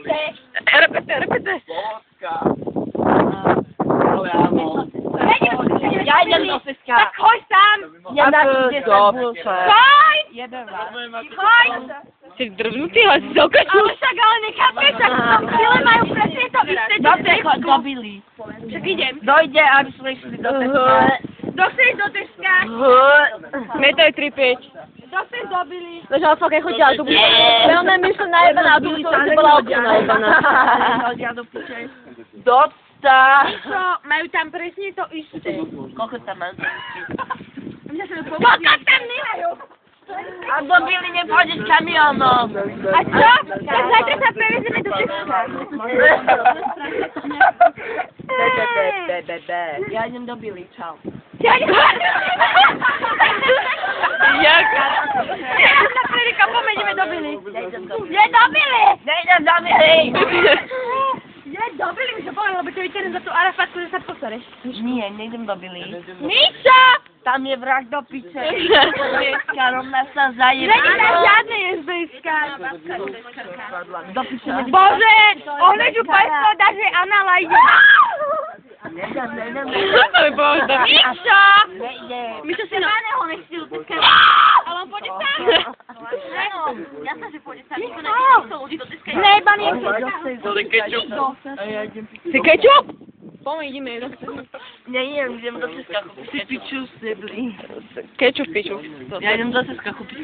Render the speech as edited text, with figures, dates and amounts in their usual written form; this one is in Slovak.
Repete. Vodka. Ale áno. Ja idem do Fiska. Tak choď tam. Ja na Choď! Si drvnutý, ale si sa okačil. Ale však, ale nechápeš, tak chvíle majú presne to isté, čo v Tesku. Dobili. Však idem. Dojde, aby sme išli do Teska. Kto chceš do Teska? Metaj 3-5. Kto chceš do Billy? Takže ale fakt nechodila tu. Veľmi myšľa najebaná, a tu som si bola obča najebaná. Hodia do piče. Dosta. Čo, majú tam presne to isté. Koľko tam mám? Koľko tam nemajú? A do Billy nepôjdeš kamionom. A čo? Tak zajtra sa prevezeme do Teska. Ja idem do Billy, čau. Jak? Na prvý kapom ideme do Billy. Nejdem do Billy. Je do Billy! Nejdem do Billy. Je do Billy, už to poviem, lebo to vyťahnem za tú Arafatku, že sa posereš. Nie, nejdem do Billy. Mišo! Tam je vrah do piče. Ježka, rovná sa Není zajebá. tam žiadne SBSka. Do piče. Bože, ohneď ju povedal, že Anala ide. Nejdem. To by bolo to. Mišo! Nejdem. Mišo si Maného nechci do Teska. Ale on pôjde sám. Ja sa, že pôjde sám. Nikto nechce ľudí do Teska. Nejebaný je To je kečup. Si kečup? Poďme, ideme. Nejdem, idem do Teska kúpiť. Si piču, sebli. Kečup, piču. Ja idem do Teska kúpiť